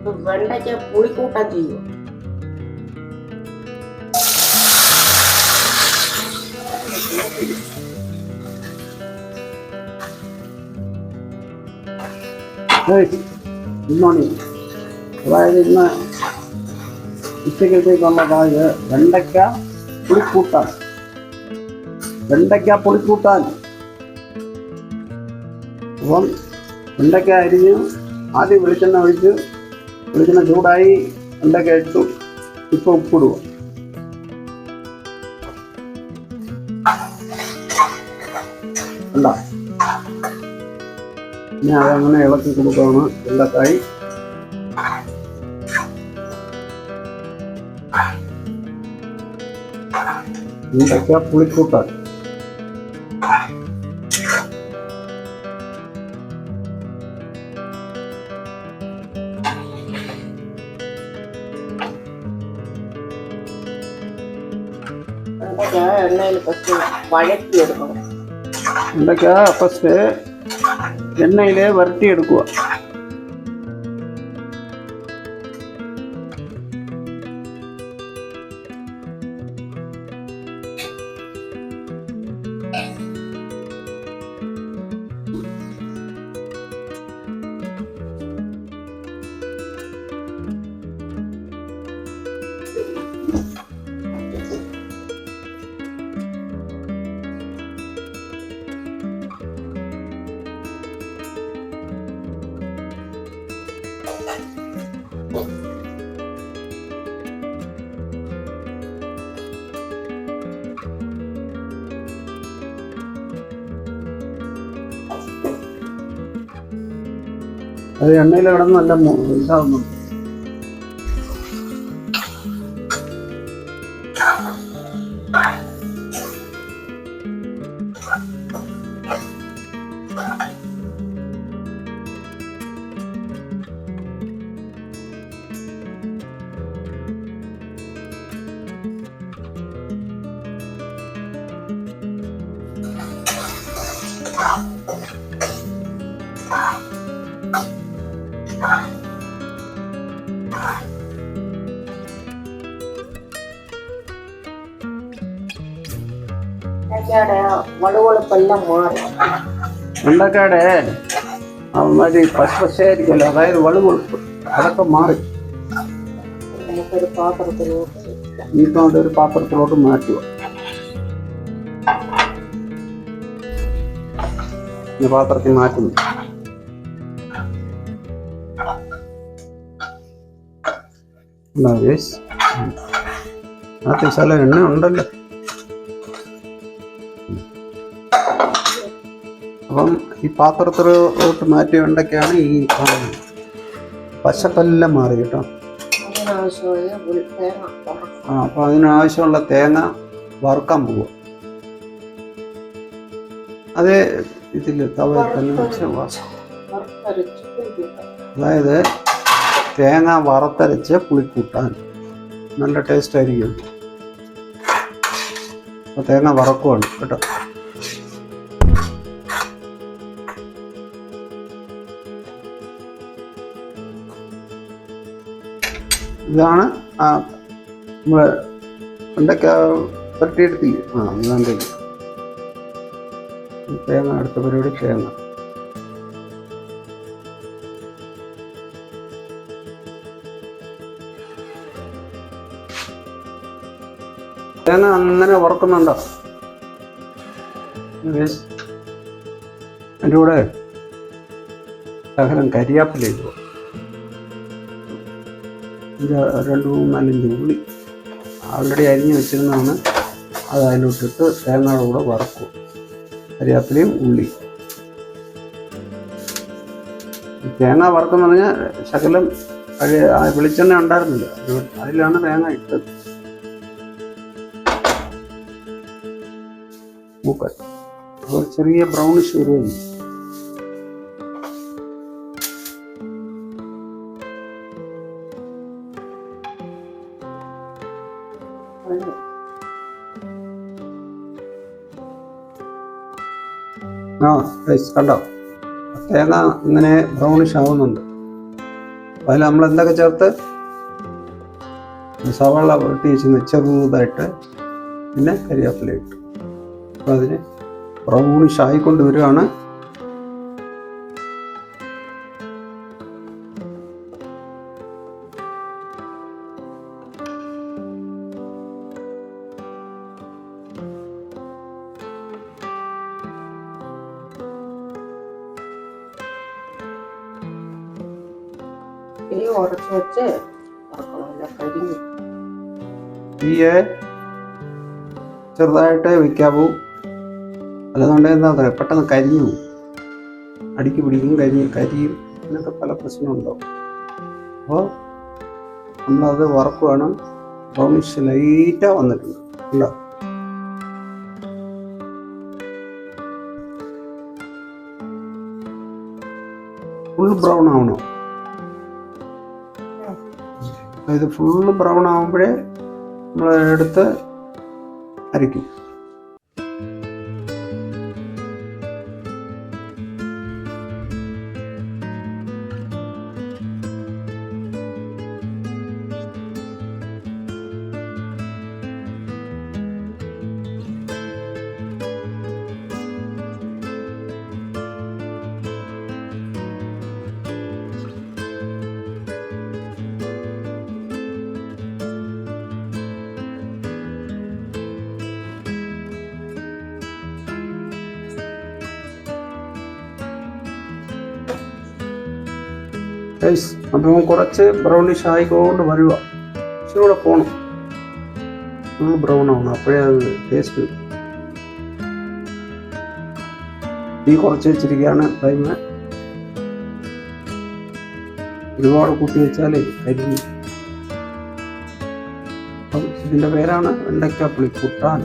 വെണ്ടയ്ക്ക പുളിക്കൂട്ടാൻ ചെയ്യും. Good morning. അതായത് ഇന്ന് ഉച്ചക്കത്തേക്കുള്ള അതായത് വെണ്ടയ്ക്ക പുളിക്കൂട്ടാൻ. അപ്പം വെണ്ടയ്ക്ക അരിഞ്ഞ് ആദ്യം വെളിച്ചെണ്ണ ഒഴിച്ച് വെളിച്ചെണ്ണ ചൂടായി വെണ്ടയ്ക്ക ഇട്ടു. ഇപ്പം ഉപ്പിടുക. ഇനി അതങ്ങനെ ഇളക്കി കൊടുക്കുകയാണ്. വെള്ളക്കായി വെണ്ടയ്ക്ക പുളിക്കൂട്ടാൻ. എണ്ണയിൽ ഫസ്റ്റ് വഴറ്റിയെടുക്കണം. വെണ്ടയ്ക്ക ഫസ്റ്റ് എണ്ണയിൽ വരട്ടിയെടുക്കുക. അത് എണ്ണയിൽ കിടന്ന് നല്ല ഇതാവുന്നു. വളുവളുപ്പെല്ലാം മാറി. വെണ്ടക്കാടെ മതി പശയായിരിക്കുമല്ലോ, അതായത് വളുവളുപ്പ് അതൊക്കെ മാറി. നമുക്കൊരു പാത്രത്തിലോട്ട് ഒരു പാത്രത്തിലോട്ട് മാറ്റുക. പാത്രത്തിൽ മാറ്റുന്നു. അതിനകത്ത് ചില എണ്ണ ഉണ്ടല്ലോ. അപ്പം ഈ പാത്രത്തിലോട്ട് മാറ്റി വെണ്ടയ്ക്കാണ് ഈ പശക്കെല്ലാം മാറി കേട്ടോ. അപ്പം അതിനാവശ്യമുള്ള തേങ്ങ വറുക്കാൻ പോവുക. അത് ഇതിൽ തവയിൽ തന്നെ വെച്ച് അതായത് തേങ്ങ വറുത്തരച്ച് പുളിക്കൂട്ടാൻ നല്ല ടേസ്റ്റ് ആയിരിക്കും. അപ്പോൾ തേങ്ങ വറക്കുവാണ് കേട്ടോ. ഇതാണ് നമ്മൾ വെണ്ടയ്ക്ക പരട്ടിയെടുത്തില്ലേ, ഇതാണ്ട് തേങ്ങ. അടുത്ത പരിപാടി തേങ്ങ. തേങ്ങ അങ്ങനെ വറക്കുന്നുണ്ടോ? അതിൻ്റെ കൂടെ ശകലം കരിയാപ്പില ഇടുക. 2-4 ഉള്ളി ആൾറെഡി അരിഞ്ഞ് വെച്ചിരുന്നതാണ്. അത് അതിലോട്ടിട്ട് തേങ്ങയുടെ കൂടെ വറക്കും. കരിയാപ്പിലയും ഉള്ളി. തേങ്ങ വറക്കെന്ന് പറഞ്ഞാൽ ശകലം വെളിച്ചെണ്ണ ഉണ്ടായിരുന്നില്ല, അതിലാണ് തേങ്ങ ഇട്ടത്. മൂക്കാൻ അപ്പോൾ ചെറിയ ബ്രൗണിഷ് വരുന്നു. കണ്ടോ, തേങ്ങ ഇങ്ങനെ ബ്രൗണിഷ് ആവുന്നുണ്ട്. അതിൽ നമ്മൾ എന്തൊക്കെ ചേർത്ത് സവാള വെട്ടി വെച്ച് ചെറുതായിട്ട് പിന്നെ കരിവേപ്പില ഇട്ടു. അപ്പോൾ അതിന് ബ്രൗണിഷ് ആയിക്കൊണ്ട് വരികയാണ്. തീ ഉറച്ച് വെച്ച് വറക്കണമല്ല, കരിഞ്ഞു. തീയെ ചെറുതായിട്ട് വെക്കാവൂ, അല്ലാന്നുണ്ടെങ്കിൽ എന്താ പറയുക പെട്ടെന്ന് കരിഞ്ഞു പോകും, അടിക്ക് പിടിക്കും, കരിയും, അങ്ങനത്തെ പല പ്രശ്നമുണ്ടാവും. അപ്പോൾ നമ്മളത് വറക്കുവാണ്. ബ്രൗണിഷ് ലൈറ്റാണ് വന്നിട്ടുണ്ട്, ഇല്ല ഫുൾ ബ്രൗൺ ആവണോ? ഇത് ഫുള്ള് ബ്രൗൺ ആകുമ്പോഴേ നമ്മൾ എടുത്ത് അരയ്ക്കും. അപ്പം കുറച്ച് ബ്രൗണിഷ് ആയിക്കൊണ്ട് വരിക, ഇച്ചിരി കൂടെ പോകണം, ഫുൾ ബ്രൗൺ ആവണം, അപ്പോഴേ അത് ടേസ്റ്റ്. തീ കുറച്ച് വെച്ചിരിക്കുകയാണ്. ടൈമ് ഒരുപാട് കൂട്ടി വെച്ചാലേ കരിഞ്ഞു. അപ്പം ഇതിൻ്റെ പേരാണ് വെണ്ടയ്ക്ക പുളിക്കൂട്ടാൻ.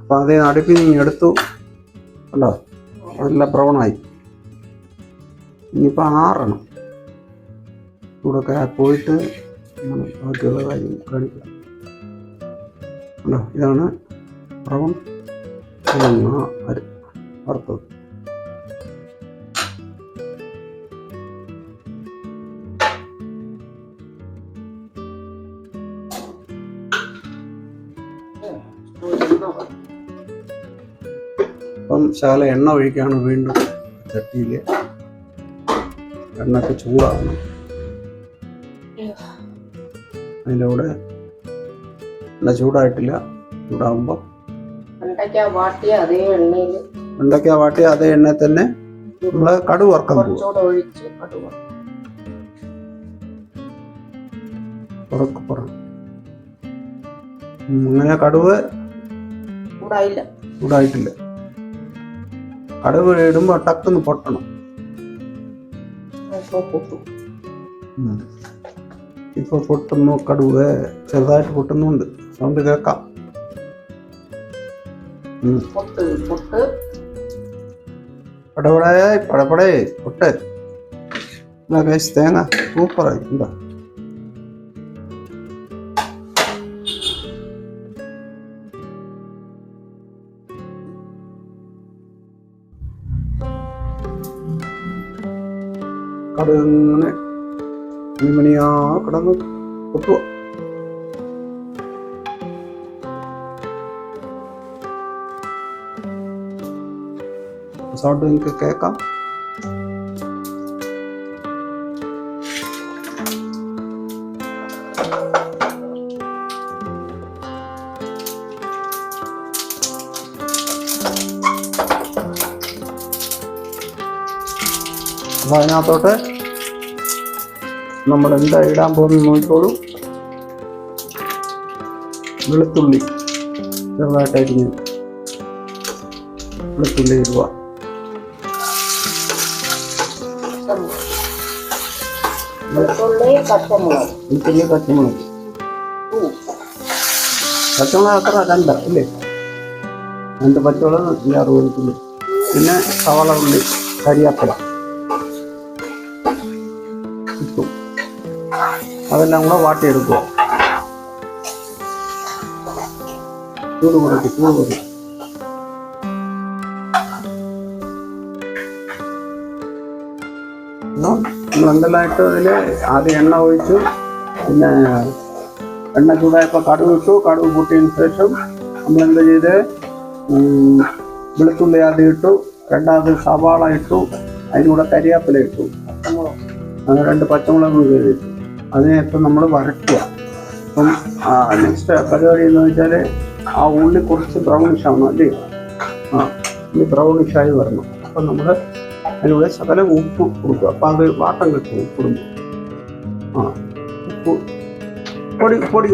അപ്പം അതേ അടുപ്പിൽ നിന്ന് എടുത്തു കണ്ടോ, നല്ല ബ്രൗണായി. ഇനിയിപ്പോൾ ആറണം, ചൂടൊക്കെ പോയിട്ട് ബാക്കിയുള്ള കാര്യം കാണിക്കാം. കണ്ടോ, ഇതാണ് ബ്രൗൺ വറുത്തത്. അപ്പം ശകല എണ്ണ ഒഴിക്കുകയാണ് വീണ്ടും ചട്ടിയിൽ. എണ്ണയൊക്കെ ചൂടാകണം. അതിൻ്റെ കൂടെ എണ്ണ ചൂടായിട്ടില്ല, ചൂടാകുമ്പോൾ വെണ്ടയ്ക്ക വാട്ടിയ അതേ എണ്ണയിൽ തന്നെ നമ്മൾ കടുക് വറുക്കാൻ പോകും. അങ്ങനെ കടുക് ചൂടായിട്ടില്ല. കടുക് ഇടുമ്പോൾ ടക്കൊന്ന് പൊട്ടണം. ഇപ്പൊ പൊട്ടുന്നു, കടുക് ചെറുതായിട്ട് പൊട്ടുന്നുണ്ട്, സൗണ്ട് കേൾക്കാം. പടപടേ പൊട്ട്. തേങ്ങ സൂപ്പറായി. എന്താ കടുക് ഇങ്ങനെ മണിമണിയാ കിടന്ന് പൊട്ടുക. സൗണ്ട് നിങ്ങൾക്ക് കേൾക്കാം. അപ്പോൾ അതിനകത്തോട്ട് നമ്മൾ എന്താ ഇടാൻ പോകുന്നത് നോക്കിക്കോളൂ. വെളുത്തുള്ളി ചെറുതായിട്ട് അരിഞ്ഞ് വെളുത്തുള്ളി ഇടുക. വെളുത്തുള്ളി പച്ചമുളക് വെളുത്തുള്ളി പച്ചമുളക് ഉം. പച്ചമുളക് അത്ര രണ്ട് ഇല്ലേ? 2 പച്ചമുളക് 6 വെളുത്തുള്ളി, പിന്നെ സവാള ഉള്ളി, കരിയാപ്പില, ഉപ്പും അതെല്ലാം കൂടെ വാട്ടിയെടുക്കുക. ചൂട് കൊടുക്കും. നമ്മൾ എന്തെല്ലാമായിട്ട് അതിൽ ആദ്യം എണ്ണ ഒഴിച്ചു, പിന്നെ എണ്ണ ചൂടായപ്പോൾ കടുക് ഇട്ടു. കടുക് കൂട്ടിയതിന് ശേഷം നമ്മളെന്താ ചെയ്ത് വെളുത്തുള്ളി ആദ്യം ഇട്ടു, രണ്ടാമത് സവാള ഇട്ടു, അതിലൂടെ കരിയാപ്പില ഇട്ടു, 2 പച്ചമുളക് ഇട്ടു. അതിനെ ഇപ്പം നമ്മൾ വരട്ടുക. അപ്പം നെക്സ്റ്റ് പരിപാടി എന്ന് വെച്ചാൽ ആ ഉള്ളി കുറച്ച് ബ്രൗണിഷ് ആവണം അല്ലേ? ഉള്ളി ബ്രൗണിഷായി വരണം. അപ്പം നമ്മൾ അതിലൂടെ ശകലം ഉപ്പ് കൊടുക്കുക. അപ്പം അത് വാട്ടം കിട്ടും. ഉപ്പിടുമ്പോൾ ഉപ്പ് പൊടി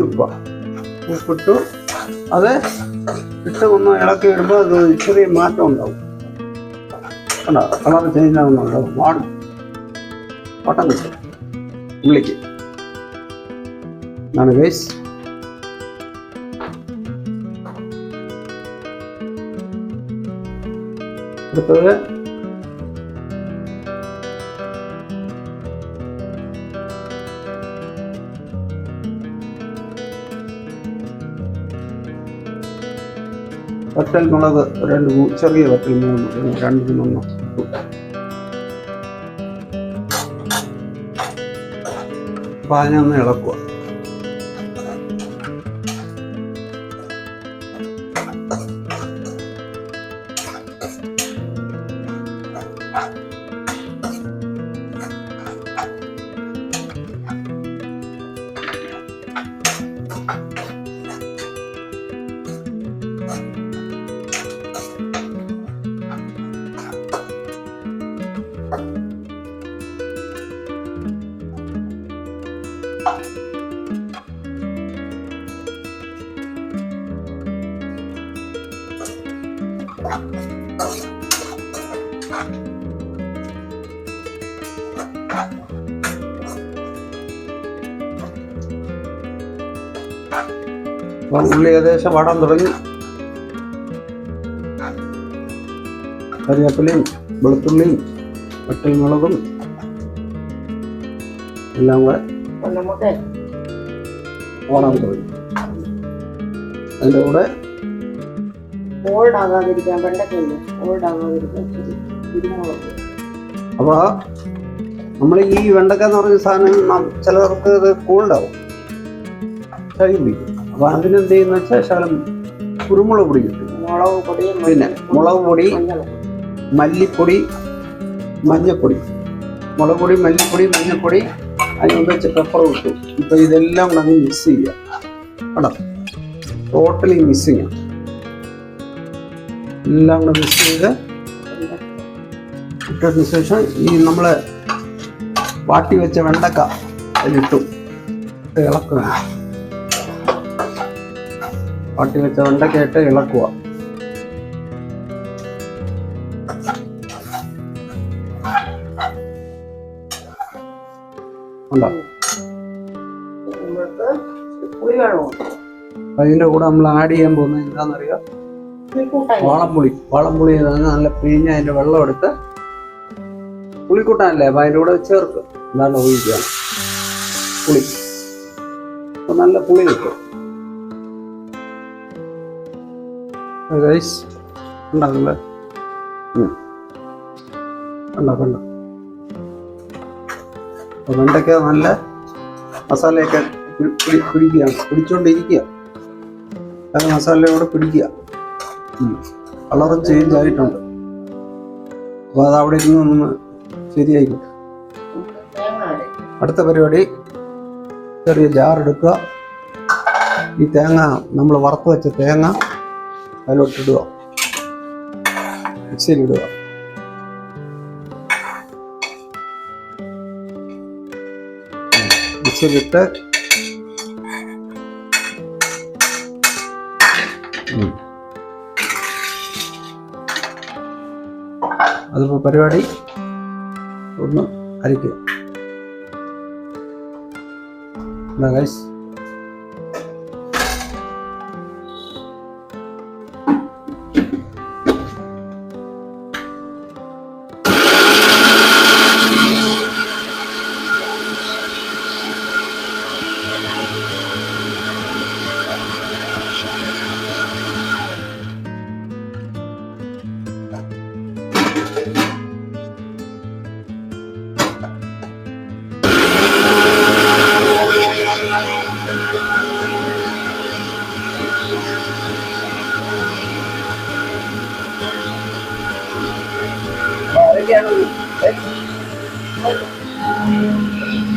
ഉപ്പിട്ടു അത് ഇട്ട് ഒന്ന് ഇളക്കി ഇടുമ്പോൾ അത് ചെറിയ മാറ്റം ഉണ്ടാവും. കണ്ടോ, കളർ ചേഞ്ച് ആവുന്നുണ്ടാവും. വാട്ടം കിട്ടും ഉള്ളിക്ക്. എന്നാണ് ഗൈസ്. അടുത്തത് വറ്റൽ മുളക് 2 ചെറിയ വറ്റൽ മുളക് 2 1 അപ്പം അതിനെ ഒന്ന് ഇളക്കുക. ഉള്ളി ഏകദേശം വാടാൻ തുടങ്ങി. കരിയാപ്പിലയും വെളുത്തുള്ളിയും വറ്റൽ മുളകും എല്ലാം കൂടെ വാടാൻ തുടങ്ങി. അതിൻ്റെ കൂടെ അപ്പോൾ നമ്മൾ ഈ വെണ്ടക്ക എന്ന് പറഞ്ഞ സാധനം ചിലർക്ക് ഇത് കോൾഡാവും, ചളി പിടിക്കും. അപ്പോൾ അതിനെന്ത് ചെയ്യുന്ന വെച്ചാൽ ശകലം കുരുമുളക് പൊടി കിട്ടും, പിന്നെ മുളക് പൊടി, മല്ലിപ്പൊടി, മഞ്ഞപ്പൊടി, മുളക് പൊടി, മല്ലിപ്പൊടി, മഞ്ഞപ്പൊടി, അതിന് വെച്ച് പെപ്പർ കിട്ടും. ഇപ്പം ഇതെല്ലാം കൂടെ അങ്ങ് മിക്സ് ചെയ്യുക. കേട്ടോ, ടോട്ടലി മിക്സിങ് ആണ്. എല്ലാം കൂടെ മിക്സ് ചെയ്ത് ഇട്ടതിന് ശേഷം ഈ നമ്മൾ വാട്ടി വെച്ച വെണ്ടക്ക അതിലിട്ടു ഇളക്കുക. വാട്ടി വെച്ച വെണ്ടക്കയിട്ട് ഇളക്കുക. അതിൻ്റെ കൂടെ നമ്മൾ ആഡ് ചെയ്യാൻ പോകുന്നത് എന്താണെന്നറിയാം? വാളംപുളി നല്ല പിഴിഞ്ഞ് അതിൻ്റെ വെള്ളം എടുത്ത് പുളിക്കൂട്ടാനല്ലേ, അപ്പം അതിൻ്റെ കൂടെ ചേർക്ക്. എന്താണ് ഒഴിക്കുക പുളി. അപ്പം നല്ല പുളി കിട്ടും. ഉണ്ടാകുന്നത് കണ്ടോ. അപ്പം വെണ്ടയ്ക്ക നല്ല മസാലയൊക്കെ പിടിച്ചുകൊണ്ടിരിക്കുക. അത് മസാലയോടെ പിടിക്കുക. കളറും ചേഞ്ച് ആയിട്ടുണ്ട്. അപ്പോൾ അത് അവിടെ ഇരുന്ന് ഒന്ന് ശരിയായിരിക്കും. അടുത്ത പരിപാടി, ചെറിയ ജാർ എടുക്കുക. ഈ തേങ്ങ നമ്മൾ വറുത്ത് വെച്ച തേങ്ങ അതിലോട്ടിടുക, മിക്സിയിലിടുക. മിക്സിയിലിട്ട് അതിപ്പോൾ പരിപാടി ഒന്ന് അരിക്കുക. ഗൈസ്.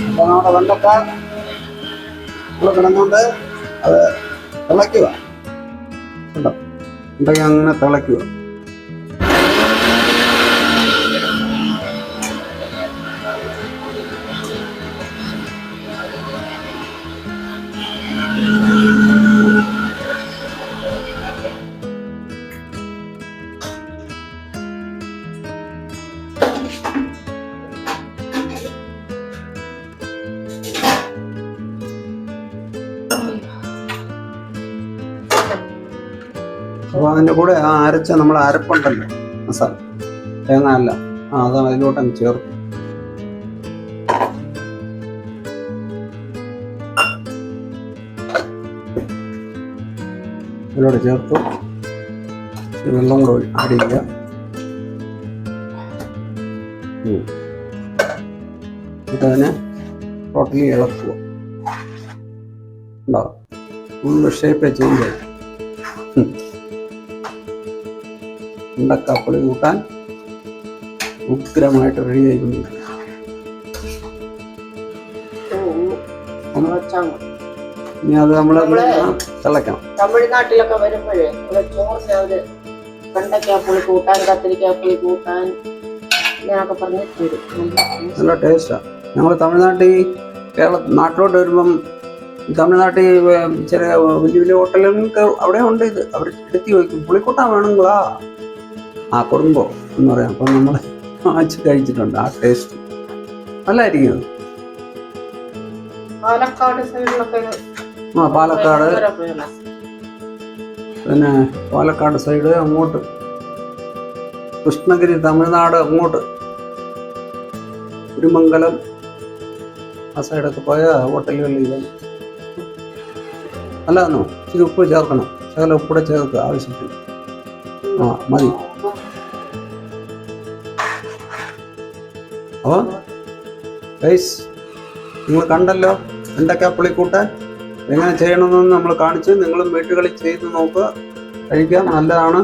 അപ്പോൾ നമ്മുടെ വെണ്ടക്ക കിടന്നുകൊണ്ട് അത് തിളയ്ക്കുക. ഉണ്ടോ ഉണ്ടെങ്കിൽ അങ്ങനെ തിളയ്ക്കുക. അപ്പോൾ അതിൻ്റെ കൂടെ ആ അരച്ച നമ്മൾ അരപ്പുണ്ടല്ലോ മസാല തേങ്ങ അല്ല അത് അതിലോട്ടങ്ങ് ചേർക്കും. ഇതിലൂടെ ചേർത്തു വെള്ളം കൂടെ ആഡ് ചെയ്യുക. എന്നിട്ടതിനെ ടോട്ടലി ഇളക്കുക. ഉണ്ടാവും ഫുള്ള് ഷേപ്പ് ചേഞ്ച് ആയി. വെണ്ടക്കാപ്പുളി കൂട്ടാൻ ഉഗ്രമായിട്ട് റെഡി ആയിക്കൊണ്ടിരിക്കും. ഇനി അത് നമ്മൾ തിളയ്ക്കണം. തമിഴ്നാട്ടിലൊക്കെ വരുമ്പോഴേ ചോറിന് അവര് വെണ്ടയ്ക്കാപ്പുളി കൂട്ടാൻ കത്തിരിക്കാപ്പുളി കൂട്ടാൻ ഇങ്ങനെയൊക്കെ പറഞ്ഞ് തരും. നല്ല ടേസ്റ്റാണ്. ഞങ്ങൾ നാട്ടിലോട്ട് വരുമ്പം തമിഴ്നാട്ടിൽ ചെറിയ വലിയ വലിയ ഹോട്ടലുകൾക്ക് അവിടെ ഉണ്ട് ഇത്. അവർ എടുത്തി വയ്ക്കും. പുളിക്കൂട്ടാൻ വേണമെങ്കിലാ ആ കൊടുമ്പോ എന്ന് പറയാം. അപ്പം നമ്മൾ വാങ്ങിച്ച് കഴിച്ചിട്ടുണ്ട്. ആ ടേസ്റ്റ് നല്ലതായിരിക്കും. പാലക്കാട് സൈഡിലൊക്കെ പാലക്കാട് പിന്നെ പാലക്കാട് സൈഡ് അങ്ങോട്ട് കൃഷ്ണഗിരി തമിഴ്നാട് അങ്ങോട്ട് തിരുമംഗലം ആ സൈഡൊക്കെ പോയ ഹോട്ടലുകളിൽ അല്ലാന്നോ ഇച്ചിരി ഉപ്പ് ചേർക്കണം. ശകലം ഉപ്പൂടെ ചേർക്കുക ആവശ്യത്തിന്. മതി. അപ്പോൾ ഗൈസ് നിങ്ങൾ കണ്ടല്ലോ വെണ്ടയ്ക്കാപ്പുളി കൂട്ടാൻ എങ്ങനെ ചെയ്യണമെന്ന് നമ്മൾ കാണിച്ച്. നിങ്ങളും വീട്ടുകളിൽ ചെയ്ത് നോക്കുക. കഴിക്കാം. നല്ലതാണ്.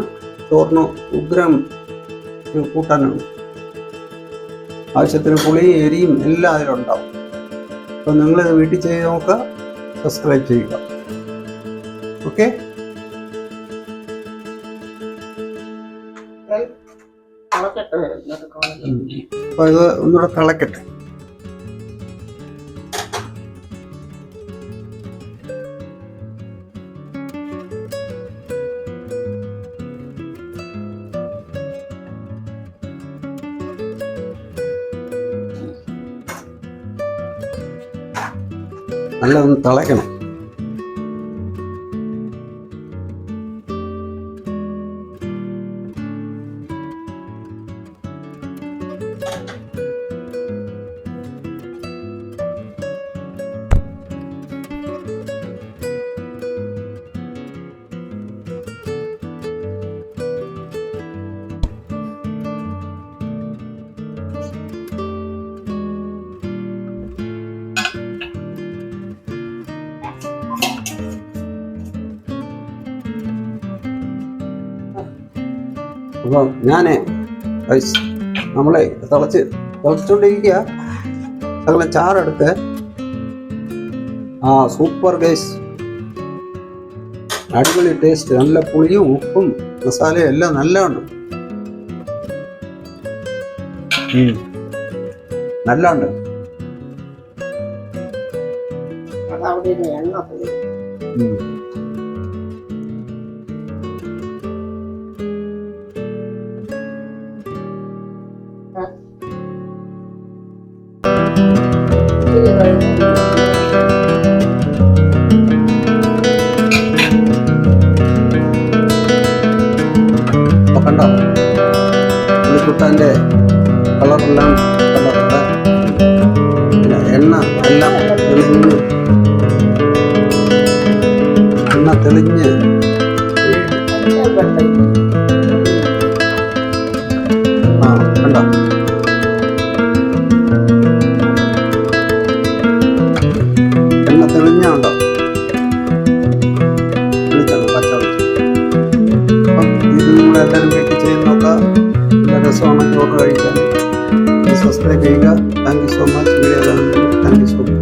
ചോറിന് ഉഗ്രം കൂട്ടാനാണ്. ആവശ്യത്തിന് പുളിയും എരിയും എല്ലാം അതിലുണ്ടാവും. അപ്പോൾ നിങ്ങൾ വീട്ടിൽ ചെയ്ത് നോക്കുക. സബ്സ്ക്രൈബ് ചെയ്യുക. ഓക്കെ. അപ്പോൾ ഇത് ഒന്നുകൂടെ തിളക്കട്ടെ. നല്ല ഒന്ന് തിളയ്ക്കണം. അപ്പം ഞാനേ നമ്മളെ തിളച്ചുകൊണ്ടിരിക്കുക. ശകലം ചാറെടുത്ത് സൂപ്പർ ഗൈസ്. അടിപൊളി ടേസ്റ്റ്. നല്ല പുളിയും ഉപ്പും മസാലയും എല്ലാം നല്ലതാണ്. നല്ലുണ്ട്. കണ്ടോ പുളിക്കൂട്ടാൻ്റെ കളറെല്ലാം കളറുണ്ട്. പിന്നെ എണ്ണ എല്ലാം തെളിഞ്ഞ് ആ കണ്ടോ എണ്ണ തെളിഞ്ഞുണ്ടോ തെളിച്ചാണ് പച്ച വെച്ച്. അപ്പം ഇത് നിങ്ങളെല്ലാവരും വീട്ടിൽ ചെയ്ത് നോക്കാം. നല്ല രസമാണ് ചോറ് കഴിക്കാൻ. സബ്സ്ക്രൈബ് ചെയ്യുക. Thank you so much. Video thank you so much.